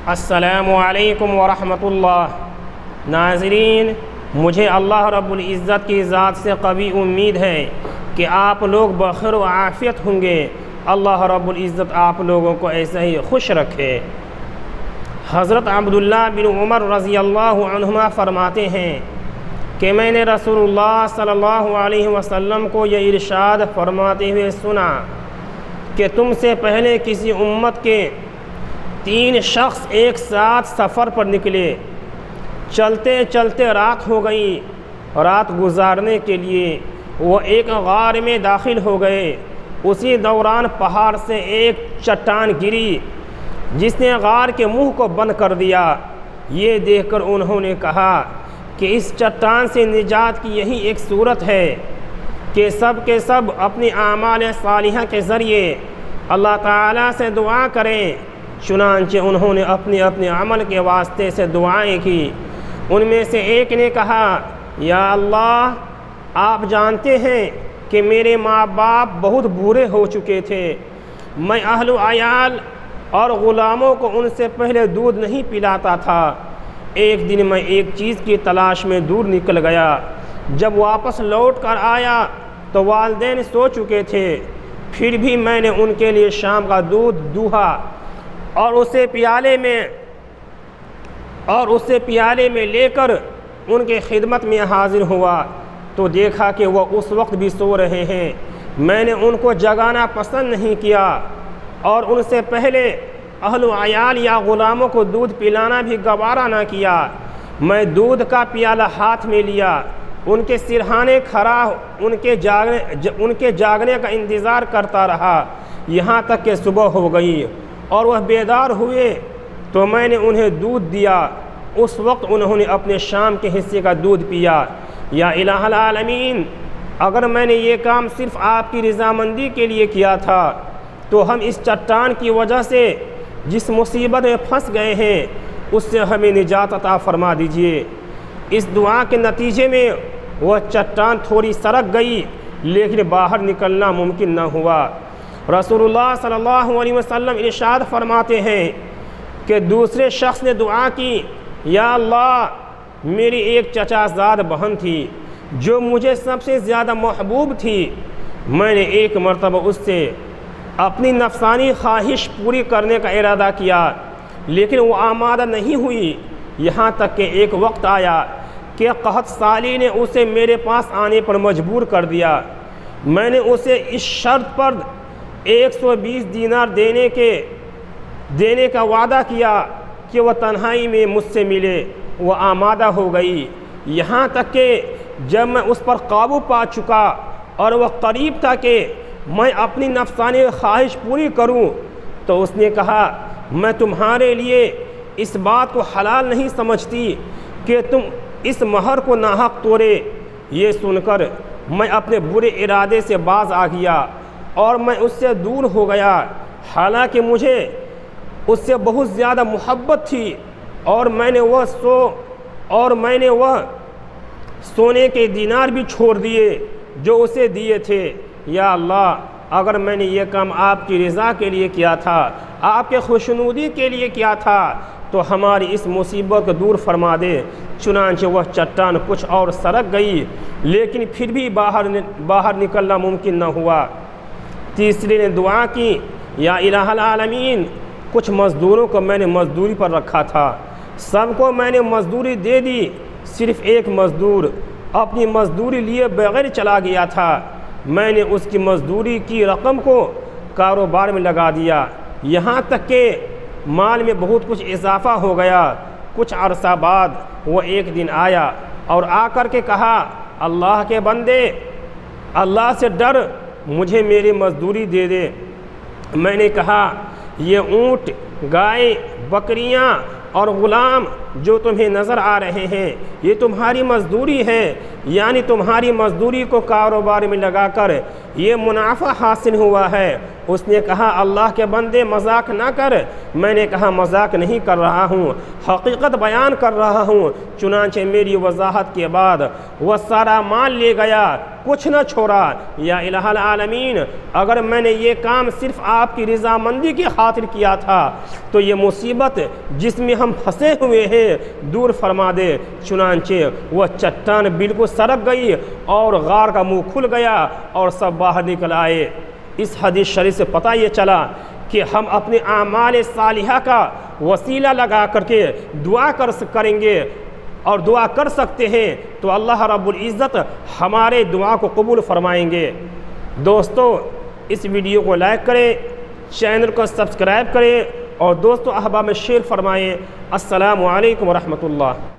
अस्सलामु अलैकुम वरहमतुल्लाह। नाज़रीन, मुझे अल्लाह रब्बुल इज़्ज़त की ज़ात से कवी उम्मीद है कि आप लोग बखैर व आफ़ियत होंगे। अल्लाह रब्बुल इज़्ज़त आप लोगों को ऐसे ही खुश रखे। हज़रत अब्दुल्लाह बिन उमर रज़ियल्लाहु अन्हुमा फ़रमाते हैं कि मैंने रसूलुल्लाह सल्लल्लाहु अलैहि वसल्लम को ये इरशाद फरमाते हुए सुना कि तुमसे पहले किसी उम्मत के 3 शख्स एक साथ सफ़र पर निकले। चलते चलते रात हो गई। रात गुजारने के लिए वो एक गार में दाखिल हो गए। उसी दौरान पहाड़ से एक चट्टान गिरी जिसने गार के मुंह को बंद कर दिया। ये देखकर उन्होंने कहा कि इस चट्टान से निजात की यही एक सूरत है कि सब के सब अपनी आमाल सालिहा के ज़रिए अल्लाह ताला से दुआ करें। चुनांचे उन्होंने अपने अपने अमल के वास्ते से दुआएं की। उनमें से एक ने कहा, या अल्लाह, आप जानते हैं कि मेरे माँ बाप बहुत बूढ़े हो चुके थे। मैं अहल अयाल और ग़ुलामों को उनसे पहले दूध नहीं पिलाता था। एक दिन मैं एक चीज़ की तलाश में दूर निकल गया। जब वापस लौट कर आया तो वालिदैन सो चुके थे। फिर भी मैंने उनके लिए शाम का दूध दूहा और उसे प्याले में लेकर उनके खिदमत में हाजिर हुआ तो देखा कि वह उस वक्त भी सो रहे हैं। मैंने उनको जगाना पसंद नहीं किया और उनसे पहले अहल अयाल या ग़ुलामों को दूध पिलाना भी गवारा ना किया। मैं दूध का प्याला हाथ में लिया, उनके सिरहाने खड़ा उनके जागने का इंतज़ार करता रहा यहाँ तक कि सुबह हो गई और वह बेदार हुए तो मैंने उन्हें दूध दिया। उस वक्त उन्होंने अपने शाम के हिस्से का दूध पिया। या इलाहुल आलमीन, अगर मैंने ये काम सिर्फ़ आपकी रज़ामंदी के लिए किया था तो हम इस चट्टान की वजह से जिस मुसीबत में फंस गए हैं उससे हमें निजात अता फरमा दीजिए। इस दुआ के नतीजे में वह चट्टान थोड़ी सरक गई लेकिन बाहर निकलना मुमकिन न हुआ। रसूलुल्लाह सल्लल्लाहु अलैहि वसल्लम इरशाद फरमाते हैं कि दूसरे शख्स ने दुआ की, या अल्लाह, मेरी एक चचाज़ाद बहन थी जो मुझे सबसे ज़्यादा महबूब थी। मैंने एक मरतबा उससे अपनी नफसानी ख्वाहिश पूरी करने का इरादा किया लेकिन वो आमादा नहीं हुई। यहाँ तक कि एक वक्त आया कि कहत साली ने उसे मेरे पास आने पर मजबूर कर दिया। मैंने उसे इस शर्त पर 120 दीनार देने का वादा किया कि वह तन्हाई में मुझसे मिले। वह आमादा हो गई। यहाँ तक कि जब मैं उस पर काबू पा चुका और वह करीब था कि मैं अपनी नफसानी ख्वाहिश पूरी करूं, तो उसने कहा, मैं तुम्हारे लिए इस बात को हलाल नहीं समझती कि तुम इस महर को नाहक तोड़े। ये सुनकर मैं अपने बुरे इरादे से बाज आ गया और मैं उससे दूर हो गया। हालांकि मुझे उससे बहुत ज़्यादा मोहब्बत थी और मैंने वह सोने के दीनार भी छोड़ दिए जो उसे दिए थे। या अल्लाह, अगर मैंने ये काम आपकी रज़ा के लिए किया था, आपके खुशनुदी के लिए किया था, तो हमारी इस मुसीबत को दूर फरमा दे। चुनांचे वह चट्टान कुछ और सरक गई लेकिन फिर भी बाहर निकलना मुमकिन न हुआ। तीसरे ने दुआ की, या इलाहुल आलमीन, कुछ मज़दूरों को मैंने मज़दूरी पर रखा था, सबको मैंने मज़दूरी दे दी। सिर्फ़ एक मज़दूर अपनी मज़दूरी लिए बगैर चला गया था। मैंने उसकी मज़दूरी की रकम को कारोबार में लगा दिया। यहाँ तक कि माल में बहुत कुछ इजाफ़ा हो गया। कुछ अरसा बाद वो एक दिन आया और आकर के कहा, अल्लाह के बंदे, अल्लाह से डर, मुझे मेरी मज़दूरी दे दे। मैंने कहा, ये ऊँट, गाय, बकरियाँ और ग़ुलाम जो तुम्हें नज़र आ रहे हैं ये तुम्हारी मज़दूरी है, यानी तुम्हारी मज़दूरी को कारोबार में लगाकर ये मुनाफा हासिल हुआ है। उसने कहा अल्लाह के बंदे मजाक ना कर। मैंने कहा मजाक नहीं कर रहा हूँ, हकीकत बयान कर रहा हूँ। चुनांचे मेरी वजाहत के बाद वह सारा माल ले गया, कुछ न छोड़ा। या इलाहल आलमीन, अगर मैंने ये काम सिर्फ़ आपकी रज़ामंदी की खातिर किया था तो ये मुसीबत जिसमें हम फंसे हुए हैं दूर फरमा दे। चुनांचे वह चट्टान बिल्कुल सरक गई और गार का मुँह खुल गया और सब बाहर निकल आए। इस हदीस शरीफ से पता ये चला कि हम अपने आमाल सालिहा का वसीला लगा करके दुआ करेंगे और दुआ कर सकते हैं तो अल्लाह रब्बुल इज़्ज़त हमारे दुआ को कबूल फरमाएंगे। दोस्तों, इस वीडियो को लाइक करें, चैनल को सब्सक्राइब करें और दोस्तों अहबाब में शेयर फरमाएँ। अस्सलामु अलैकुम व रहमतुल्लाह।